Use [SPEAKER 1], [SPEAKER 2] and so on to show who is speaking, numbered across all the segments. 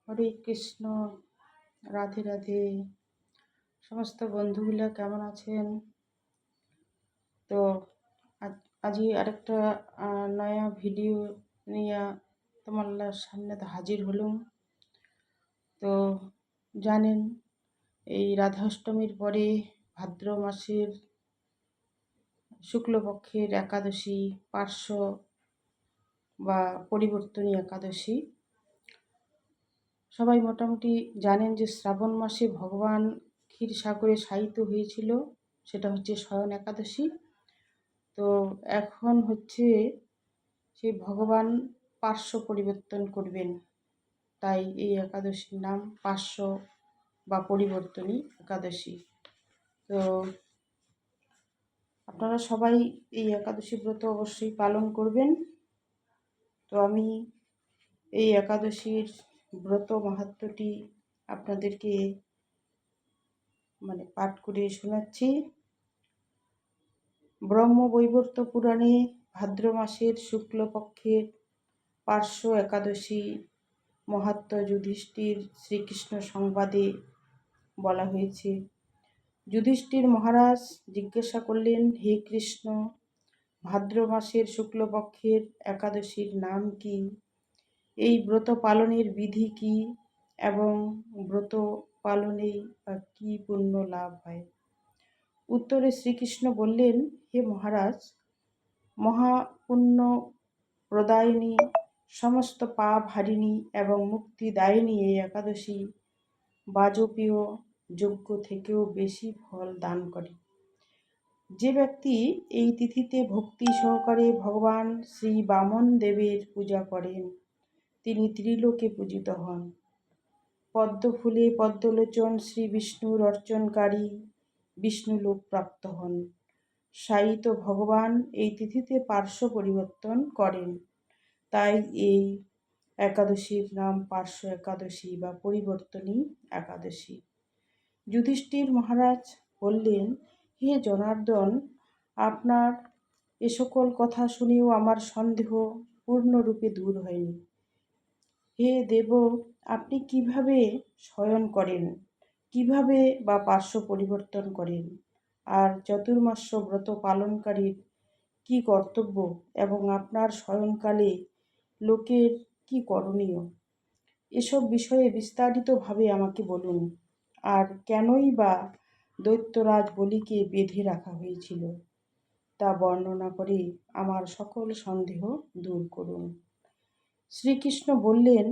[SPEAKER 1] হরে কৃষ্ণ। রাধে রাধে। সমস্ত বন্ধুগুলা কেমন আছেন? তো আজই আরেকটা নয়া ভিডিও নিয়ে তোমার সামনে তো হাজির হলুম। তো জানেন, এই রাধাষ্টমীর পরে ভাদ্র মাসের শুক্লপক্ষের একাদশী, পার্শ্ব বা পরিবর্তনী একাদশী। সবাই মোটামুটি জানেন যে শ্রাবণ মাসে ভগবান ক্ষীরসাগরে শায়িত হয়েছিল, সেটা হচ্ছে শয়ন একাদশী। তো এখন হচ্ছে সেই ভগবান পার্শ্ব পরিবর্তন করবেন, তাই এই একাদশীর নাম পার্শ্ব বা পরিবর্তনী একাদশী। তো আপনারা সবাই এই একাদশী ব্রত অবশ্যই পালন করবেন। তো আমি এই একাদশীর ব্রত মাহাত্ম্যটি আপনাদেরকে পাঠ করে শোনাচ্ছি। ব্রহ্মবৈবর্ত পুরাণে ভাদ্র মাসের শুক্লপক্ষের পার্শ্ব একাদশী মহাত্ম্য যুধিষ্ঠির শ্রীকৃষ্ণ সংবাদে বলা হয়েছে। যুধিষ্ঠির মহারাজ জিজ্ঞাসা করলেন, হে কৃষ্ণ, ভাদ্র মাসের শুক্লপক্ষের একাদশীর নাম কি? এই ব্রত পালনের বিধি কি এবং ব্রত পালনে কি পুণ্য লাভ হয়? উত্তরে শ্রীকৃষ্ণ বললেন, হে মহারাজ, মহাপুণ্য প্রদায়িনী, সমস্ত পাপ হারিণী এবং মুক্তিদায়িনী এই একাদশী বাজপেয় যজ্ঞ থেকেও বেশি ফল দান করে। যে ব্যক্তি এই তিথিতে ভক্তি সহকারে ভগবান শ্রী বামন দেবের পূজা করেন, তিনি ত্রিলোকে পূজিত হন। পদ্মফুলে পদ্মলোচন শ্রী বিষ্ণুর অর্চনকারী বিষ্ণুলোক প্রাপ্ত হন। শায়িত ভগবান এই তিথিতে পার্শ্ব পরিবর্তন করেন, তাই এই একাদশীর নাম পার্শ্ব একাদশী বা পরিবর্তনী একাদশী। যুধিষ্ঠির মহারাজ বললেন, হে জনার্দন, আপনার এ সকল কথা শুনেও আমার সন্দেহ পূর্ণরূপে দূর হয়নি। হে দেব, আপনি কিভাবে শয়ন করেন, কিভাবে বা পার্শ্ব পরিবর্তন করেন, আর চতুর্মাস্য ব্রত পালনকারীর কি কর্তব্য এবং আপনার শয়নকালে লোকের কি করণীয়, এসব বিষয়ে বিস্তারিতভাবে আমাকে বলুন। আর কেনই বা দৈত্যরাজ বলিকে বেঁধে রাখা হয়েছিল, তা বর্ণনা করে আমার সকল সন্দেহ দূর করুন। শ্রীকৃষ্ণ বললেন,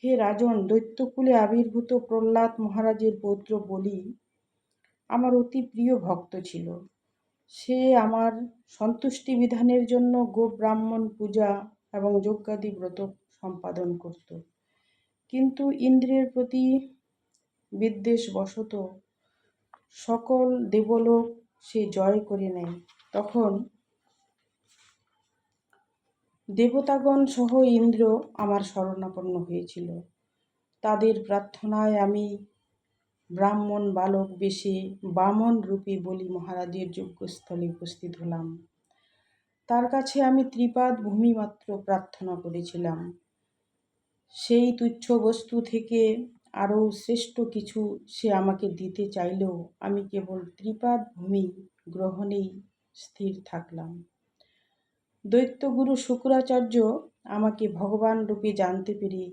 [SPEAKER 1] হে রাজন, দৈত্যকুলে আবির্ভূত প্রহ্লাদ মহারাজের পৌত্র বলি আমার অতি প্রিয় ভক্ত ছিল। সে আমার সন্তুষ্টি বিধানের জন্য গোব্রাহ্মণ পূজা এবং যজ্ঞাদি ব্রত সম্পাদন করত। কিন্তু ইন্দ্রের প্রতি বিদ্বেষবশত সকল দেবলোক সে জয় করে নেয়। তখন দেবতাগণ সহ ইন্দ্র আমার শরণাপন্ন হয়েছিল। তাদের প্রার্থনায় আমি ব্রাহ্মণ বালক বেশে বামন রূপে বলি মহারাজের যজ্ঞস্থলে উপস্থিত হলাম। তার কাছে আমি ত্রিপাদ ভূমি মাত্র প্রার্থনা করেছিলাম। সেই তুচ্ছ বস্তু থেকে আরও শ্রেষ্ঠ কিছু সে আমাকে দিতে চাইলেও আমি কেবল ত্রিপাদ ভূমি গ্রহণেই স্থির থাকলাম। দৈত্যগুরু শুক্রাচার্য আমাকে ভগবান রূপে জানতে পেরে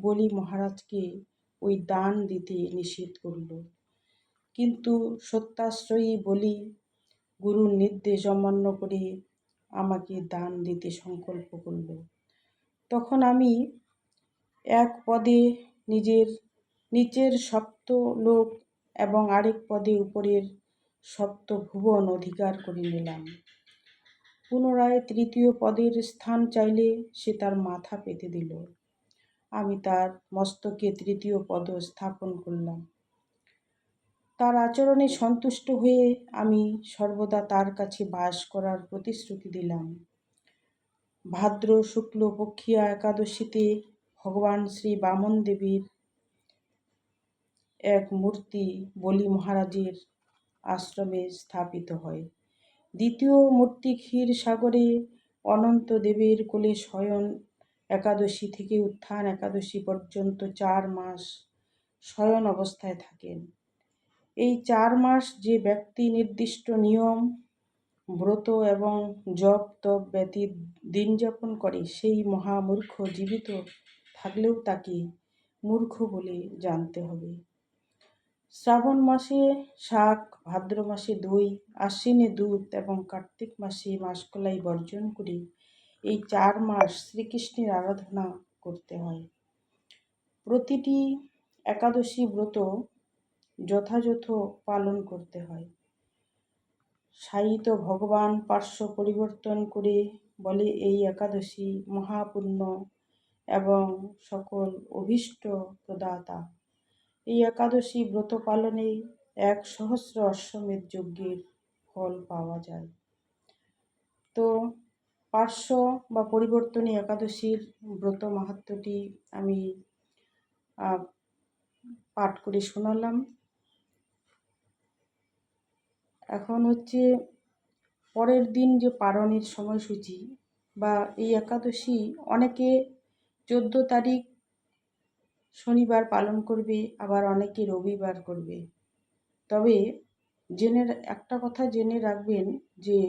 [SPEAKER 1] বলি মহারাজকে ওই দান দিতে নিষেধ করল। কিন্তু সত্যাশ্রয়ী বলি গুরুর নির্দেশ অমান্য করে আমাকে দান দিতে সংকল্প করল। তখন আমি এক পদে নিচের সপ্ত লোক এবং আরেক পদে উপরের সপ্ত ভুবন অধিকার করে নিলাম। পুনরায় তৃতীয় পদের স্থান চাইলে সে তার মাথা পেতে দিল। আমি তার মস্তকে তৃতীয় পদ স্থাপন করলাম। তার আচরণে সন্তুষ্ট হয়ে আমি সর্বদা তার কাছে বাস করার প্রতিশ্রুতি দিলাম। ভাদ্র শুক্ল পক্ষিয়া একাদশীতে ভগবান শ্রী বামন দেবীর এক মূর্তি বলি মহারাজের আশ্রমে স্থাপিত হয়। দ্বিতীয় মূর্তি ক্ষীরসাগরে অনন্ত দেবের কোলে শয়ন একাদশী থেকে উত্থান একাদশী পর্যন্ত 4 মাস শয়ন অবস্থায় থাকেন। এই 4 মাস যে ব্যক্তি নির্দিষ্ট নিয়ম, ব্রত এবং জপ তপ ব্যতীত দিন যাপন করে সেই মহামূর্খ জীবিত থাকলেও তাকে মূর্খ বলে জানতে হবে। শ্রাবণ মাসে শাক, ভাদ্র মাসে দই, আশ্বিনে দুধ এবং কার্তিক মাসে মাসকলাই বর্জন করে এই 4 মাস শ্রীকৃষ্ণের আরাধনা করতে হয়। প্রতিটি একাদশী ব্রত যথাযথ পালন করতে হয়। সায়িত ভগবান পার্শ্ব পরিবর্তন করে বলে এই একাদশী মহাপুণ্য এবং সকল অভীষ্ট প্রদাতা। এই একাদশী ব্রত পালনে 1,000 অশ্বমেধ যজ্ঞের ফল পাওয়া যায়। তো পার্শ্ব বা পরিবর্তনী একাদশীর ব্রত মাহাত্ম্যটি আমি পাঠ করে শোনালাম। এখন হচ্ছে পরের দিন যে পালনের সময়সূচি বা এই একাদশী অনেকে 14 তারিখ শনিবার পালন করবে, আবার অনেকে রবিবার করবে। তবে একটা কথা জেনে রাখবেন যে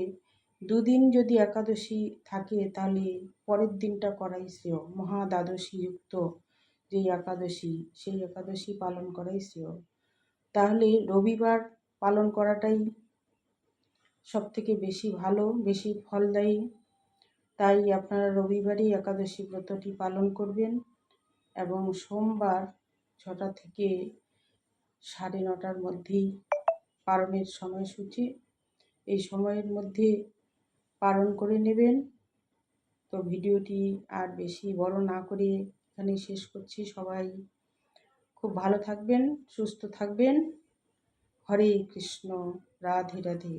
[SPEAKER 1] দুদিন যদি একাদশী থাকে তাহলে পরের দিনটা করাই শ্রেয়। মহা দ্বাদশী যুক্ত যে একাদশী সেই একাদশী পালন করাই শ্রেয়। তাহলে রবিবার পালন করাটাই সবথেকে বেশি ভালো, বেশি ফলদায়ী। তাই আপনারা রবিবারই একাদশী ব্রতটি পালন করবেন এবং সোমবার 6টা থেকে 9:30টার মধ্যেই পালনের সময়সূচি, এই সময়ের মধ্যে পালন করে নেবেন। তো ভিডিওটি আর বেশি বড় না করে এখানেই শেষ করছি। সবাই খুব ভালো থাকবেন, সুস্থ থাকবেন। হরে কৃষ্ণ, রাধে রাধে।